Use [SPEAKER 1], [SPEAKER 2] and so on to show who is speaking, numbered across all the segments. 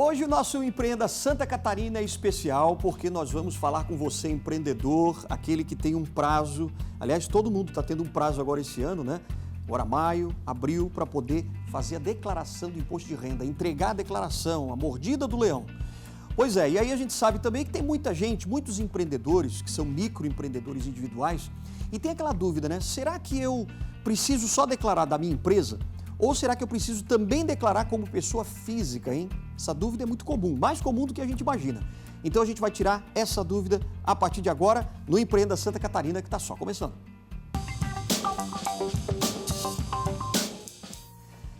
[SPEAKER 1] Hoje o nosso Empreenda Santa Catarina é especial porque nós vamos falar com você, empreendedor, aquele que tem um prazo. Aliás, todo mundo está tendo um prazo agora esse ano, né? Agora maio, abril, para poder fazer a declaração do imposto de renda, entregar a declaração, a mordida do leão. Pois é, e aí a gente sabe também que tem muita gente, muitos empreendedores, que são microempreendedores individuais, e tem aquela dúvida, né? Será que eu preciso só declarar da minha empresa? Ou será que eu preciso também declarar como pessoa física, hein? Essa dúvida é muito comum, mais comum do que a gente imagina. Então a gente vai tirar essa dúvida a partir de agora no Empreenda Santa Catarina, que está só começando.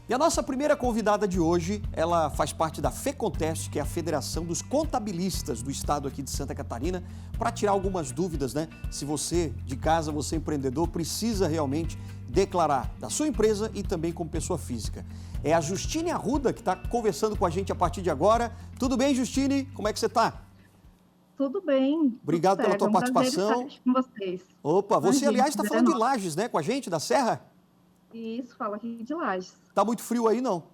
[SPEAKER 1] E a nossa primeira convidada de hoje, ela faz parte da FECONTEST, que é a Federação dos Contabilistas do Estado aqui de Santa Catarina, para tirar algumas dúvidas, né? Se você de casa, você empreendedor, precisa realmente declarar da sua empresa e também como pessoa física. É a Justine Arruda que está conversando com a gente a partir de agora. Tudo bem, Justine? Como é que você está?
[SPEAKER 2] Tudo bem.
[SPEAKER 1] Obrigado pela tua participação.
[SPEAKER 2] Prazer estar aqui com vocês.
[SPEAKER 1] Opa, você
[SPEAKER 2] Imagina,
[SPEAKER 1] aliás está falando de Lages, né? Com a gente, da Serra?
[SPEAKER 2] Isso, fala aqui de Lages.
[SPEAKER 1] Tá muito frio aí, não?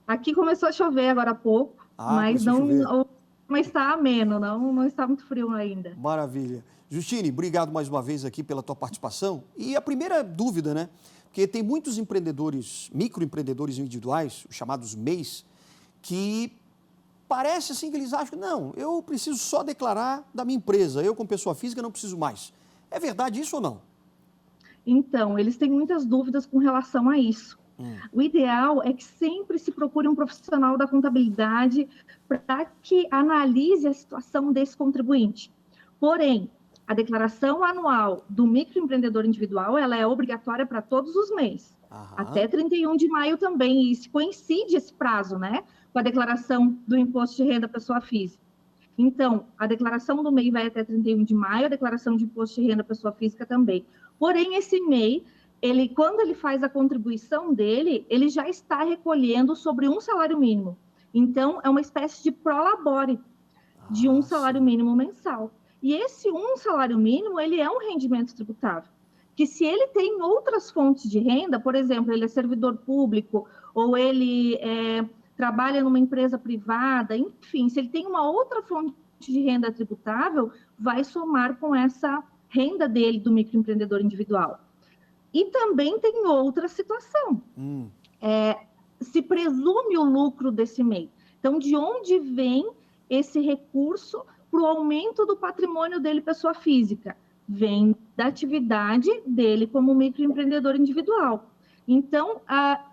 [SPEAKER 2] Aqui começou a chover agora há pouco, mas está ameno, não está muito frio ainda.
[SPEAKER 1] Maravilha. Justine, obrigado mais uma vez aqui pela tua participação. E a primeira dúvida, né? Porque tem muitos empreendedores, microempreendedores individuais, os chamados MEIs, que parece assim que eles acham que não, eu preciso só declarar da minha empresa, eu como pessoa física não preciso mais. É verdade isso ou não?
[SPEAKER 2] Então, eles têm muitas dúvidas com relação a isso. O ideal é que sempre se procure um profissional da contabilidade para que analise a situação desse contribuinte. Porém, a declaração anual do microempreendedor individual, ela é obrigatória para todos os meses, até 31 de maio também, e se coincide esse prazo, né, com a declaração do imposto de renda pessoa física. Então, a declaração do MEI vai até 31 de maio, a declaração de imposto de renda pessoa física também. Porém, esse MEI, quando ele faz a contribuição dele, ele já está recolhendo sobre um salário mínimo. Então, é uma espécie de prolabore de um salário mínimo mensal. E esse um salário mínimo, ele é um rendimento tributável. Que se ele tem outras fontes de renda, por exemplo, ele é servidor público, ou ele trabalha numa empresa privada, enfim, se ele tem uma outra fonte de renda tributável, vai somar com essa renda dele do microempreendedor individual. E também tem outra situação. Se presume o lucro desse MEI. Então, de onde vem esse recurso para o aumento do patrimônio dele, pessoa física? Vem da atividade dele como microempreendedor individual. Então,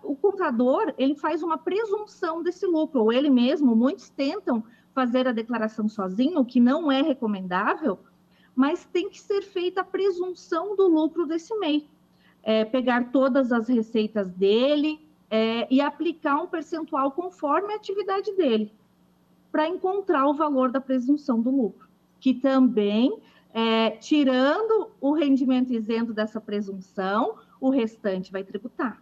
[SPEAKER 2] o contador, ele faz uma presunção desse lucro, ou ele mesmo, muitos tentam fazer a declaração sozinho, o que não é recomendável, mas tem que ser feita a presunção do lucro desse MEI. Pegar todas as receitas dele e aplicar um percentual conforme a atividade dele, para encontrar o valor da presunção do lucro, que também, tirando o rendimento isento dessa presunção, o restante vai tributar.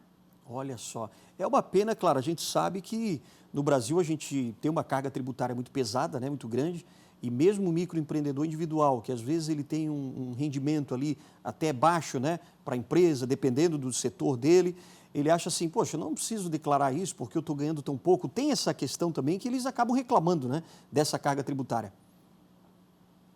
[SPEAKER 1] Olha só, é uma pena, claro, a gente sabe que no Brasil a gente tem uma carga tributária muito pesada, né, muito grande, e mesmo o microempreendedor individual, que às vezes ele tem um rendimento ali até baixo, né, para a empresa, dependendo do setor dele, ele acha assim, poxa, eu não preciso declarar isso porque eu estou ganhando tão pouco. Tem essa questão também que eles acabam reclamando, né, dessa carga tributária.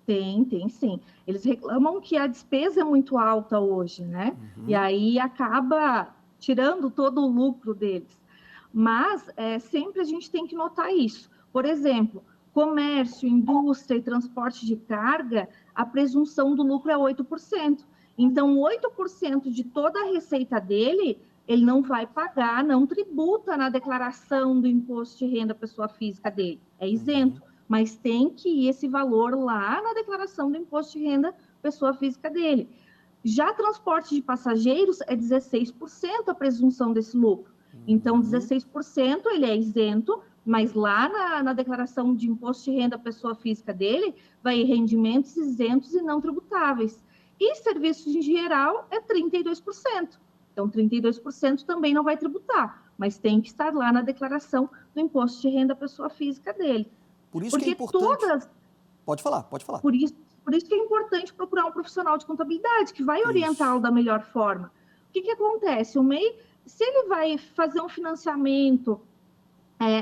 [SPEAKER 2] Tem sim. Eles reclamam que a despesa é muito alta hoje, né? E aí acaba tirando todo o lucro deles. Mas sempre a gente tem que notar isso. Por exemplo, comércio, indústria e transporte de carga, a presunção do lucro é 8%. Então, 8% de toda a receita dele, ele não vai pagar, não tributa na declaração do imposto de renda pessoa física dele. É isento. Mas tem que ir esse valor lá na declaração do imposto de renda pessoa física dele. Já transporte de passageiros é 16% a presunção desse lucro. Então, 16% ele é isento, mas lá na declaração de imposto de renda pessoa física dele, vai rendimentos isentos e não tributáveis. E serviços em geral é 32%. Então, 32% também não vai tributar, mas tem que estar lá na declaração do imposto de renda pessoa física dele.
[SPEAKER 1] Por isso que é importante... Pode falar.
[SPEAKER 2] Por isso que é importante procurar um profissional de contabilidade que vai orientá-lo da melhor forma. O que acontece? O MEI, se ele vai fazer um financiamento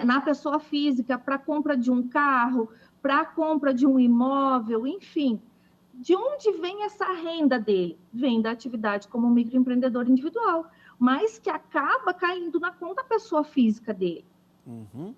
[SPEAKER 2] na pessoa física para compra de um carro, para compra de um imóvel, enfim. De onde vem essa renda dele? Vem da atividade como microempreendedor individual, mas que acaba caindo na conta da pessoa física dele.
[SPEAKER 1] Uhum.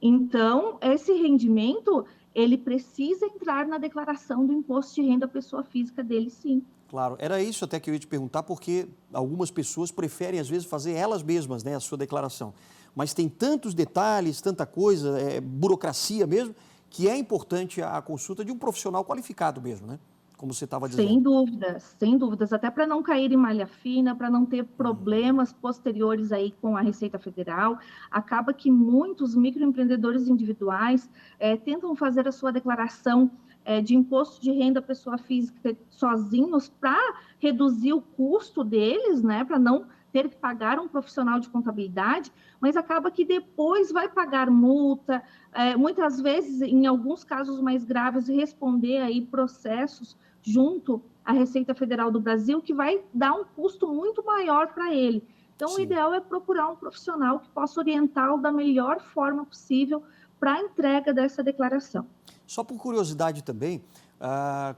[SPEAKER 2] Então, esse rendimento, ele precisa entrar na declaração do imposto de renda da pessoa física dele, sim.
[SPEAKER 1] Claro, era isso até que eu ia te perguntar, porque algumas pessoas preferem, às vezes, fazer elas mesmas, né, a sua declaração. Mas tem tantos detalhes, tanta coisa, burocracia mesmo, que é importante a consulta de um profissional qualificado mesmo, né? Como você estava dizendo.
[SPEAKER 2] Sem dúvidas, até para não cair em malha fina, para não ter problemas posteriores aí com a Receita Federal. Acaba que muitos microempreendedores individuais tentam fazer a sua declaração de imposto de renda pessoa física sozinhos para reduzir o custo deles, né, para não ter que pagar um profissional de contabilidade, mas acaba que depois vai pagar multa, muitas vezes, em alguns casos mais graves, responder aí processos junto à Receita Federal do Brasil, que vai dar um custo muito maior para ele. Então,
[SPEAKER 1] Sim.
[SPEAKER 2] o ideal é procurar um profissional que possa orientá-lo da melhor forma possível para a entrega dessa declaração.
[SPEAKER 1] Só por curiosidade também,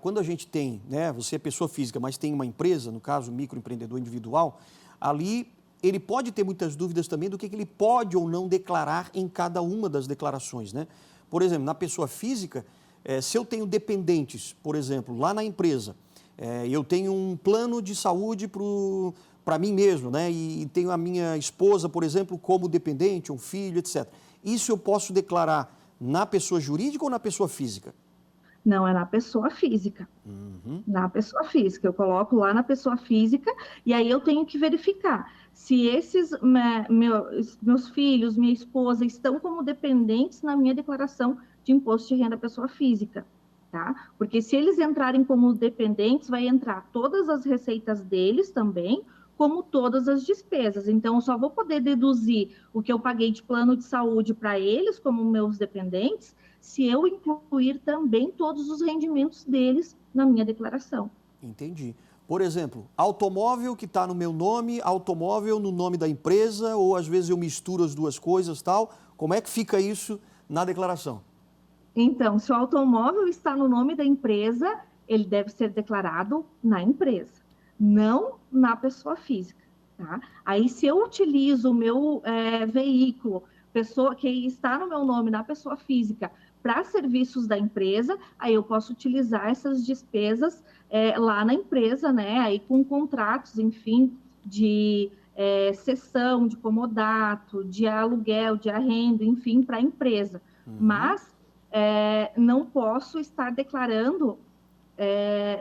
[SPEAKER 1] quando a gente tem, né, você é pessoa física, mas tem uma empresa, no caso, microempreendedor individual, ali ele pode ter muitas dúvidas também do que ele pode ou não declarar em cada uma das declarações, né? Por exemplo, na pessoa física, se eu tenho dependentes, por exemplo, lá na empresa, eu tenho um plano de saúde para mim mesmo, né? E tenho a minha esposa, por exemplo, como dependente, um filho, etc. Isso eu posso declarar na pessoa jurídica ou na pessoa física?
[SPEAKER 2] Não, é na pessoa física.
[SPEAKER 1] Uhum.
[SPEAKER 2] Na pessoa física. Eu coloco lá na pessoa física e aí eu tenho que verificar se esses meus filhos, minha esposa, estão como dependentes na minha declaração de imposto de renda pessoa física, tá? Porque se eles entrarem como dependentes, vai entrar todas as receitas deles também, como todas as despesas. Então, eu só vou poder deduzir o que eu paguei de plano de saúde para eles, como meus dependentes, se eu incluir também todos os rendimentos deles na minha declaração.
[SPEAKER 1] Entendi. Por exemplo, automóvel que está no meu nome, automóvel no nome da empresa, ou às vezes eu misturo as duas coisas, tal. Como é que fica isso na declaração?
[SPEAKER 2] Então, se o automóvel está no nome da empresa, ele deve ser declarado na empresa, não na pessoa física, tá? Aí, se eu utilizo o meu veículo, pessoa que está no meu nome, na pessoa física, para serviços da empresa, aí eu posso utilizar essas despesas lá na empresa, né? Aí com contratos, enfim, de cessão, de comodato, de aluguel, de arrendo, enfim, para a empresa. Mas não posso estar declarando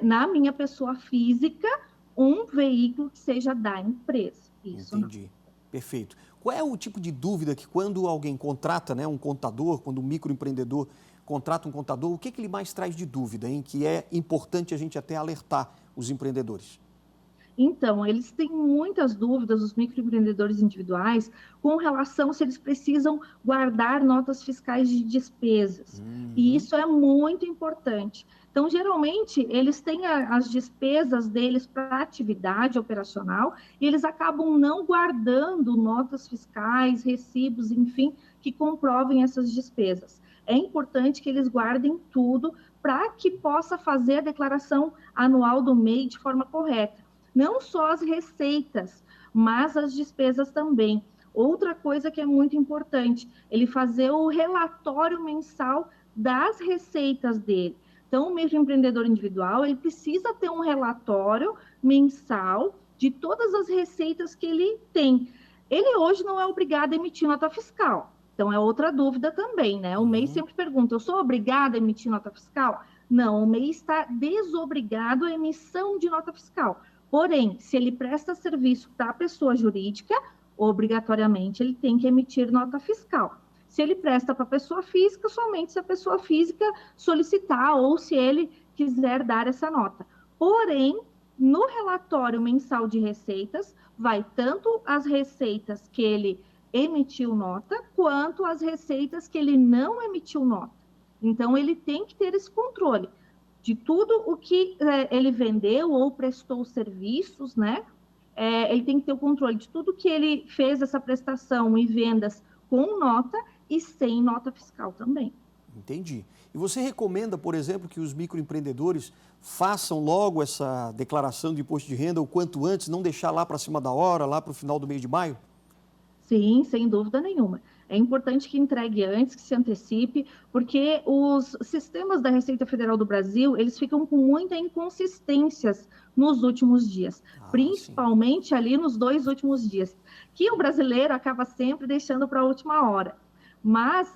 [SPEAKER 2] na minha pessoa física um veículo que seja da empresa. Isso
[SPEAKER 1] Entendi.
[SPEAKER 2] não.
[SPEAKER 1] Perfeito. Qual é o tipo de dúvida que quando alguém contrata, né, um contador, quando um microempreendedor contrata um contador, o que ele mais traz de dúvida, hein? Que é importante a gente até alertar os empreendedores?
[SPEAKER 2] Então, eles têm muitas dúvidas, os microempreendedores individuais, com relação se eles precisam guardar notas fiscais de despesas. E
[SPEAKER 1] Uhum.
[SPEAKER 2] isso é muito importante. Então, geralmente, eles têm as despesas deles para a atividade operacional e eles acabam não guardando notas fiscais, recibos, enfim, que comprovem essas despesas. É importante que eles guardem tudo para que possa fazer a declaração anual do MEI de forma correta. Não só as receitas, mas as despesas também. Outra coisa que é muito importante, ele fazer o relatório mensal das receitas dele. Então, o microempreendedor individual, ele precisa ter um relatório mensal de todas as receitas que ele tem. Ele hoje não é obrigado a emitir nota fiscal. Então, é outra dúvida também, né? O MEI sempre pergunta, eu sou obrigado a emitir nota fiscal? Não, o MEI está desobrigado à emissão de nota fiscal. Porém, se ele presta serviço para a pessoa jurídica, obrigatoriamente ele tem que emitir nota fiscal. Se ele presta para a pessoa física, somente se a pessoa física solicitar ou se ele quiser dar essa nota. Porém, no relatório mensal de receitas, vai tanto as receitas que ele emitiu nota, quanto as receitas que ele não emitiu nota. Então, ele tem que ter esse controle de tudo o que ele vendeu ou prestou serviços, né? Ele tem que ter o controle de tudo que ele fez essa prestação e vendas com nota e sem nota fiscal também.
[SPEAKER 1] Entendi. E você recomenda, por exemplo, que os microempreendedores façam logo essa declaração de imposto de renda o quanto antes, não deixar lá para cima da hora, lá para o final do mês de maio?
[SPEAKER 2] Sim, sem dúvida nenhuma. É importante que entregue antes, que se antecipe, porque os sistemas da Receita Federal do Brasil, eles ficam com muitas inconsistências nos últimos dias,
[SPEAKER 1] Sim.
[SPEAKER 2] principalmente ali nos 2 últimos dias, que o brasileiro acaba sempre deixando para a última hora. Mas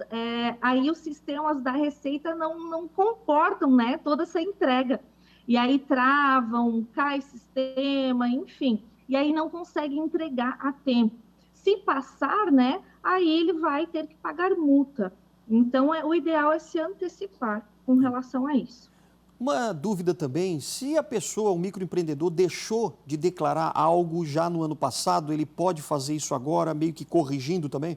[SPEAKER 2] aí os sistemas da Receita não comportam, né, toda essa entrega. E aí travam, cai sistema, enfim. E aí não consegue entregar a tempo. Se passar, né, aí ele vai ter que pagar multa. Então, o ideal é se antecipar com relação a isso.
[SPEAKER 1] Uma dúvida também, se a pessoa, o microempreendedor, deixou de declarar algo já no ano passado, ele pode fazer isso agora, meio que corrigindo também?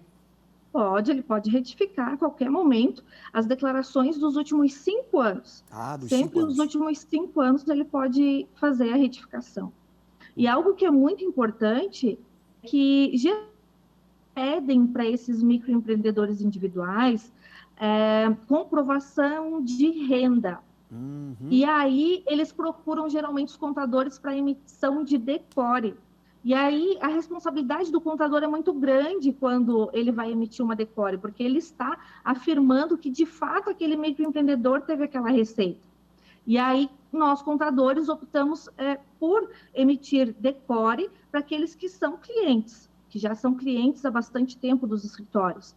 [SPEAKER 2] Ele pode retificar a qualquer momento as declarações dos últimos 5 anos.
[SPEAKER 1] Dos 5
[SPEAKER 2] Sempre
[SPEAKER 1] anos.
[SPEAKER 2] nos últimos 5 anos ele pode fazer a retificação. E algo que é muito importante é que pedem para esses microempreendedores individuais comprovação de renda. E aí eles procuram geralmente os contadores para emissão de DECORE. E aí a responsabilidade do contador é muito grande quando ele vai emitir uma DECORE, porque ele está afirmando que de fato aquele microempreendedor teve aquela receita. E aí nós, contadores, optamos por emitir DECORE para aqueles que são clientes, que já são clientes há bastante tempo dos escritórios.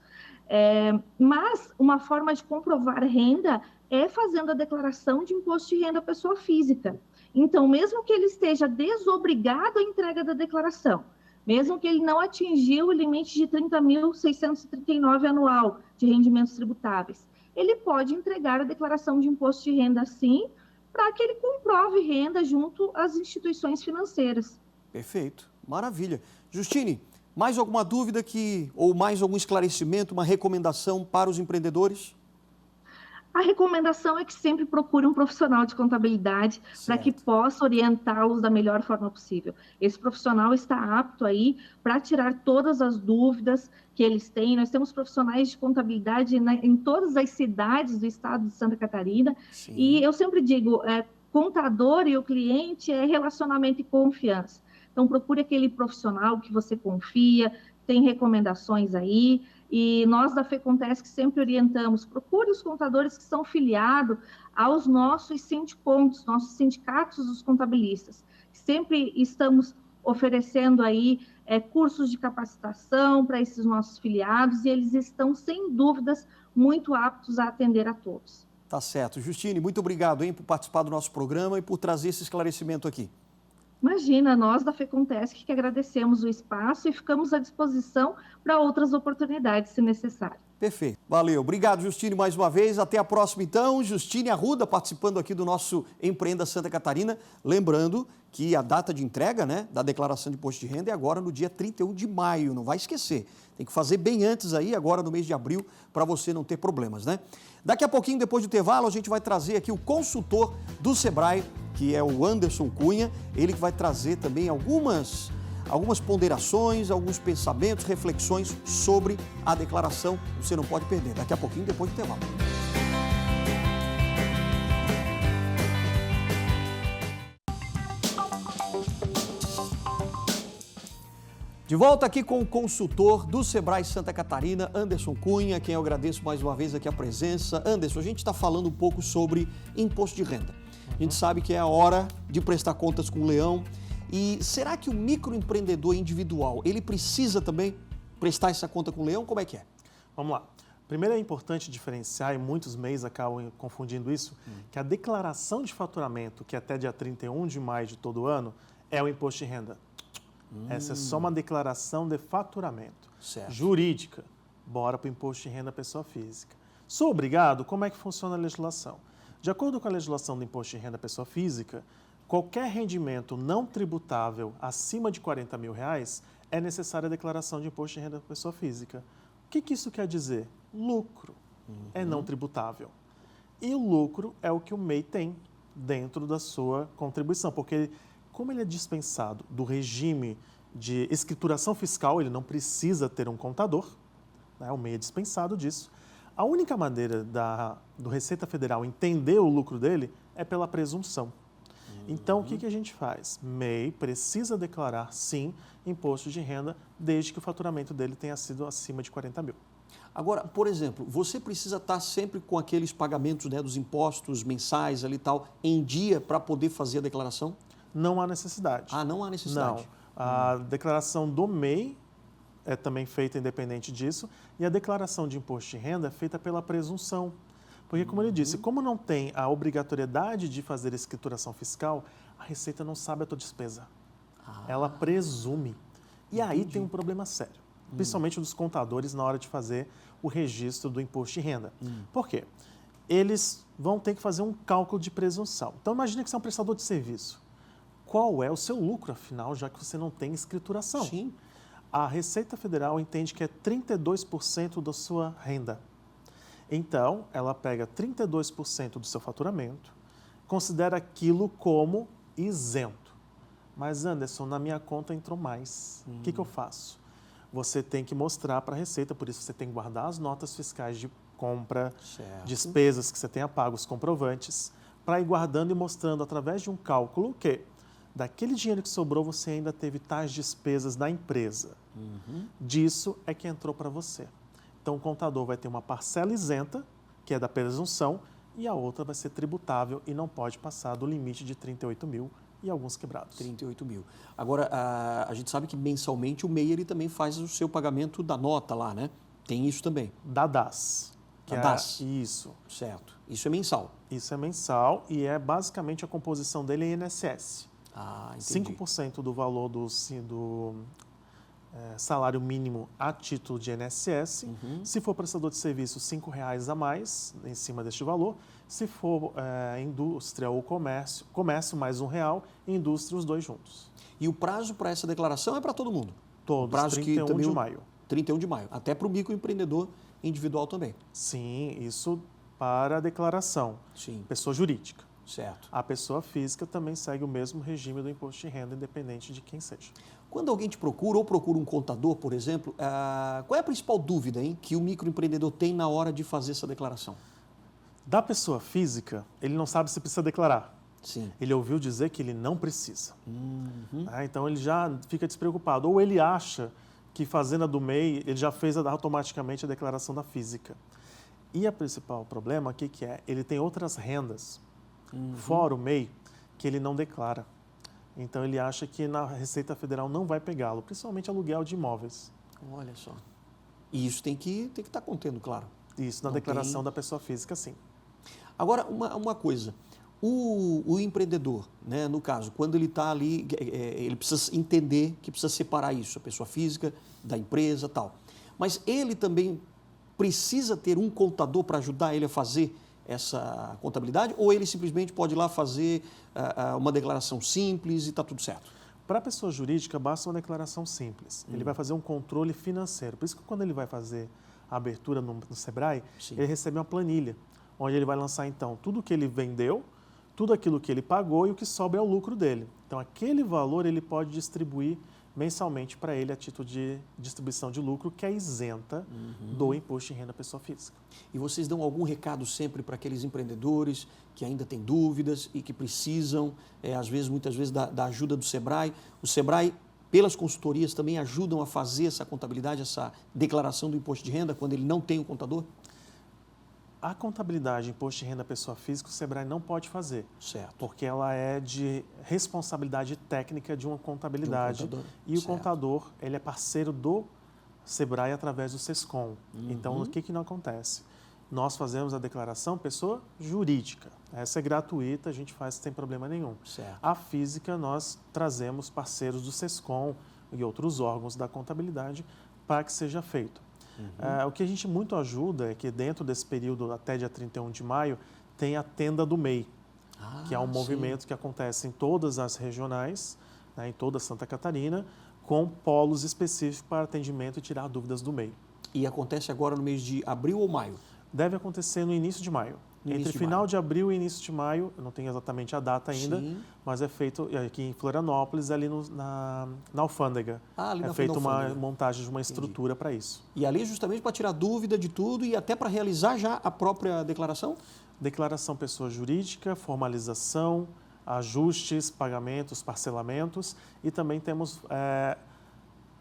[SPEAKER 2] Mas uma forma de comprovar renda é fazendo a declaração de imposto de renda à pessoa física. Então, mesmo que ele esteja desobrigado à entrega da declaração, mesmo que ele não atingiu o limite de 30.639 anual de rendimentos tributáveis, ele pode entregar a declaração de imposto de renda, sim, para que ele comprove renda junto às instituições financeiras.
[SPEAKER 1] Perfeito, maravilha. Justine, mais alguma dúvida ou mais algum esclarecimento, uma recomendação para os empreendedores?
[SPEAKER 2] A recomendação é que sempre procure um profissional de contabilidade para que possa orientá-los da melhor forma possível. Esse profissional está apto aí para tirar todas as dúvidas que eles têm. Nós temos profissionais de contabilidade em todas as cidades do estado de Santa Catarina. Sim. E eu sempre digo, contador e o cliente é relacionamento e confiança. Então, procure aquele profissional que você confia, tem recomendações aí. E nós da FECONTESC sempre orientamos, procure os contadores que são filiados aos nossos sindicontos, nossos sindicatos dos contabilistas. Sempre estamos oferecendo aí cursos de capacitação para esses nossos filiados e eles estão, sem dúvidas, muito aptos a atender a todos.
[SPEAKER 1] Tá certo. Justine, muito obrigado, por participar do nosso programa e por trazer esse esclarecimento aqui.
[SPEAKER 2] Imagina, nós da FECONTESC que agradecemos o espaço e ficamos à disposição para outras oportunidades, se necessário.
[SPEAKER 1] Perfeito. Valeu. Obrigado, Justine, mais uma vez. Até a próxima, então. Justine Arruda, participando aqui do nosso Empreenda Santa Catarina. Lembrando que a data de entrega, da declaração de imposto de renda é agora no dia 31 de maio. Não vai esquecer. Tem que fazer bem antes aí, agora no mês de abril, para você não ter problemas, Daqui a pouquinho, depois do intervalo, a gente vai trazer aqui o consultor do Sebrae, que é o Anderson Cunha. Ele que vai trazer também algumas ponderações, alguns pensamentos, reflexões sobre a declaração. Você não pode perder. Daqui a pouquinho, depois do intervalo. De volta aqui com o consultor do Sebrae Santa Catarina, Anderson Cunha, quem eu agradeço mais uma vez aqui a presença. Anderson, a gente está falando um pouco sobre imposto de renda. A gente sabe que é a hora de prestar contas com o leão. E será que o microempreendedor individual, ele precisa também prestar essa conta com o leão? Como é que é?
[SPEAKER 3] Vamos lá. Primeiro é importante diferenciar, e muitos MEIs acabam confundindo isso, que a declaração de faturamento, que é até dia 31 de maio de todo ano, é o imposto de renda. Essa é só uma declaração de faturamento.
[SPEAKER 1] Certo.
[SPEAKER 3] Jurídica, bora para o imposto de renda à pessoa física. Sou obrigado? Como é que funciona a legislação? De acordo com a legislação do imposto de renda à pessoa física, qualquer rendimento não tributável acima de R$40 mil é necessária a declaração de imposto de renda à pessoa física. O que isso quer dizer? Lucro é não tributável. E o lucro é o que o MEI tem dentro da sua contribuição, porque como ele é dispensado do regime de escrituração fiscal, ele não precisa ter um contador, né? O MEI é dispensado disso. A única maneira do Receita Federal entender o lucro dele é pela presunção. Então, o que a gente faz? MEI precisa declarar, sim, imposto de renda, desde que o faturamento dele tenha sido acima de 40 mil.
[SPEAKER 1] Agora, por exemplo, você precisa estar sempre com aqueles pagamentos, né, dos impostos mensais ali e tal, em dia para poder fazer a declaração?
[SPEAKER 3] Não há necessidade.
[SPEAKER 1] Ah, não há necessidade?
[SPEAKER 3] Não. A declaração do MEI é também feita independente disso, e a declaração de imposto de renda é feita pela presunção. Porque, como ele disse, como não tem a obrigatoriedade de fazer a escrituração fiscal, a Receita não sabe a tua despesa. Ela presume. E aí tem um problema sério, principalmente dos contadores na hora de fazer o registro do imposto de renda. Por quê? Eles vão ter que fazer um cálculo de presunção. Então, imagine que você é um prestador de serviço. Qual é o seu lucro, afinal, já que você não tem escrituração?
[SPEAKER 1] Sim.
[SPEAKER 3] A Receita Federal entende que é 32% da sua renda. Então, ela pega 32% do seu faturamento, considera aquilo como isento. Mas, Anderson, na minha conta entrou mais. O que eu faço? Você tem que mostrar para a Receita, por isso você tem que guardar as notas fiscais de compra, despesas que você tenha pago, os comprovantes, para ir guardando e mostrando através de um cálculo que daquele dinheiro que sobrou você ainda teve tais despesas da empresa. Disso é que entrou para você. Então, o contador vai ter uma parcela isenta, que é da presunção, e a outra vai ser tributável e não pode passar do limite de 38 mil e alguns quebrados.
[SPEAKER 1] 38 mil. Agora, a gente sabe que mensalmente o MEI ele também faz o seu pagamento da nota lá, né? Tem isso também.
[SPEAKER 3] Da DAS.
[SPEAKER 1] Da DAS.
[SPEAKER 3] Isso.
[SPEAKER 1] Certo. Isso é mensal.
[SPEAKER 3] Isso é mensal e é basicamente a composição dele é INSS.
[SPEAKER 1] Ah, entendi.
[SPEAKER 3] 5% do valor do salário mínimo a título de INSS. Se for prestador de serviço, R$5 a mais em cima deste valor. Se for indústria ou comércio mais R$1, indústria os dois juntos.
[SPEAKER 1] E o prazo para essa declaração é para todo mundo?
[SPEAKER 3] Todos,
[SPEAKER 1] o prazo
[SPEAKER 3] 31
[SPEAKER 1] que também
[SPEAKER 3] de maio.
[SPEAKER 1] 31 de maio, até para o microempreendedor individual também.
[SPEAKER 3] Sim, isso para a declaração.
[SPEAKER 1] Sim.
[SPEAKER 3] Pessoa jurídica.
[SPEAKER 1] Certo.
[SPEAKER 3] A pessoa física também segue o mesmo regime do imposto de renda, independente de quem seja.
[SPEAKER 1] Quando alguém te procura ou procura um contador, por exemplo, qual é a principal dúvida, hein, que o microempreendedor tem na hora de fazer essa declaração?
[SPEAKER 3] Da pessoa física, ele não sabe se precisa declarar.
[SPEAKER 1] Sim.
[SPEAKER 3] Ele ouviu dizer que ele não precisa. Então ele já fica despreocupado. Ou ele acha que fazendo a do MEI, ele já fez automaticamente a declaração da física. E o principal problema, o que é? Ele tem outras rendas, fora o MEI, que ele não declara. Então ele acha que na Receita Federal não vai pegá-lo, principalmente aluguel de imóveis.
[SPEAKER 1] Olha só. E isso tem que estar contendo, claro.
[SPEAKER 3] Isso, na
[SPEAKER 1] Não
[SPEAKER 3] declaração
[SPEAKER 1] tem.
[SPEAKER 3] da pessoa física, sim.
[SPEAKER 1] Agora, uma coisa, o empreendedor, né, no caso, quando ele está ali, ele precisa entender que precisa separar isso, a pessoa física da empresa e tal. Mas ele também precisa ter um contador para ajudar ele a fazer essa contabilidade, ou ele simplesmente pode ir lá fazer uma declaração simples e está tudo certo?
[SPEAKER 3] Para a pessoa jurídica, basta uma declaração simples. Ele vai fazer um controle financeiro. Por isso que quando ele vai fazer a abertura no Sebrae,
[SPEAKER 1] Sim.
[SPEAKER 3] ele recebe uma planilha, onde ele vai lançar, então, tudo o que ele vendeu, tudo aquilo que ele pagou e o que sobra é o lucro dele. Então, aquele valor ele pode distribuir mensalmente para ele a título de distribuição de lucro, que é isenta do imposto de renda pessoa física.
[SPEAKER 1] E vocês dão algum recado sempre para aqueles empreendedores que ainda têm dúvidas e que precisam, muitas vezes, da ajuda do Sebrae? O Sebrae, pelas consultorias, também ajudam a fazer essa contabilidade, essa declaração do imposto de renda, quando ele não tem o contador?
[SPEAKER 3] A contabilidade de imposto de renda pessoa física, o Sebrae não pode fazer.
[SPEAKER 1] Certo.
[SPEAKER 3] Porque ela é de responsabilidade técnica de uma contabilidade. E o contador, ele é parceiro do Sebrae através do SESCOM. Então, o que não acontece? Nós fazemos a declaração pessoa jurídica. Essa é gratuita, a gente faz sem problema nenhum.
[SPEAKER 1] Certo.
[SPEAKER 3] A física, nós trazemos parceiros do SESCOM e outros órgãos da contabilidade para que seja feito. O que a gente muito ajuda é que dentro desse período, até dia 31 de maio, tem a Tenda do MEI, que é um movimento que acontece em todas as regionais, né, em toda Santa Catarina, com polos específicos para atendimento e tirar dúvidas do MEI.
[SPEAKER 1] E acontece agora no mês de abril ou maio?
[SPEAKER 3] Deve acontecer no início de maio. Entre final de abril e início de maio, eu não tenho exatamente a data ainda,
[SPEAKER 1] Sim.
[SPEAKER 3] mas é feito aqui em Florianópolis, ali na alfândega.
[SPEAKER 1] Ali
[SPEAKER 3] é feita uma montagem de uma estrutura para isso.
[SPEAKER 1] E ali justamente para tirar dúvida de tudo e até para realizar já a própria declaração?
[SPEAKER 3] Declaração pessoa jurídica, formalização, ajustes, pagamentos, parcelamentos e também temos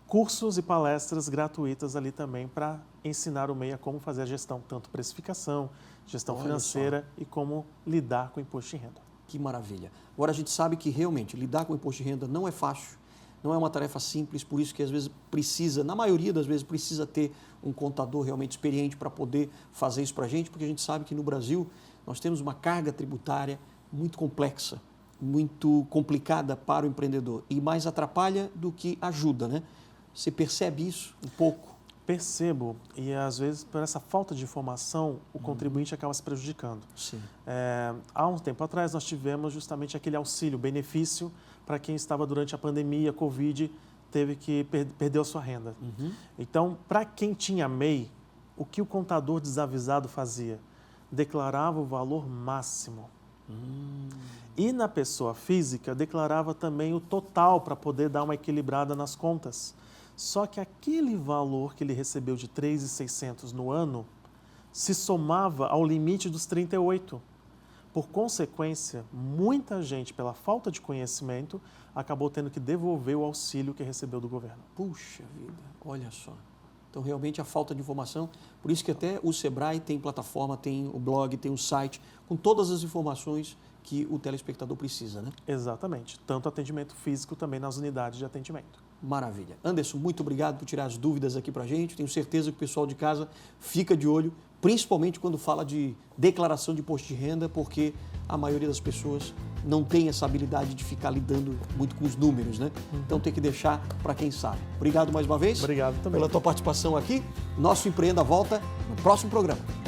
[SPEAKER 3] cursos e palestras gratuitas ali também para ensinar o MEI a como fazer a gestão, tanto precificação, gestão financeira e como lidar com o imposto de renda.
[SPEAKER 1] Que maravilha. Agora a gente sabe que realmente lidar com o imposto de renda não é fácil, não é uma tarefa simples, por isso que às vezes precisa, na maioria das vezes, precisa ter um contador realmente experiente para poder fazer isso para a gente, porque a gente sabe que no Brasil nós temos uma carga tributária muito complexa, muito complicada para o empreendedor e mais atrapalha do que ajuda, né? Você percebe isso um pouco?
[SPEAKER 3] Percebo, e às vezes por essa falta de informação o contribuinte acaba se prejudicando.
[SPEAKER 1] Sim.
[SPEAKER 3] Há um tempo atrás nós tivemos justamente aquele auxílio, benefício para quem estava durante a pandemia, Covid, teve que perdeu sua renda. Então, para quem tinha MEI, o que o contador desavisado fazia? Declarava o valor máximo. E na pessoa física, declarava também o total para poder dar uma equilibrada nas contas. Só que aquele valor que ele recebeu de 3.600 no ano se somava ao limite dos 38. Por consequência, muita gente, pela falta de conhecimento, acabou tendo que devolver o auxílio que recebeu do governo.
[SPEAKER 1] Puxa vida, olha só. Então, realmente, a falta de informação, por isso que até o Sebrae tem plataforma, tem o blog, tem o site, com todas as informações que o telespectador precisa, né?
[SPEAKER 3] Exatamente. Tanto atendimento físico também nas unidades de atendimento.
[SPEAKER 1] Maravilha. Anderson, muito obrigado por tirar as dúvidas aqui para a gente. Tenho certeza que o pessoal de casa fica de olho, principalmente quando fala de declaração de imposto de renda, porque a maioria das pessoas não tem essa habilidade de ficar lidando muito com os números, né? Então tem que deixar para quem sabe. Obrigado mais uma vez.
[SPEAKER 3] Obrigado também.
[SPEAKER 1] Pela tua participação aqui. Nosso Empreenda volta no próximo programa.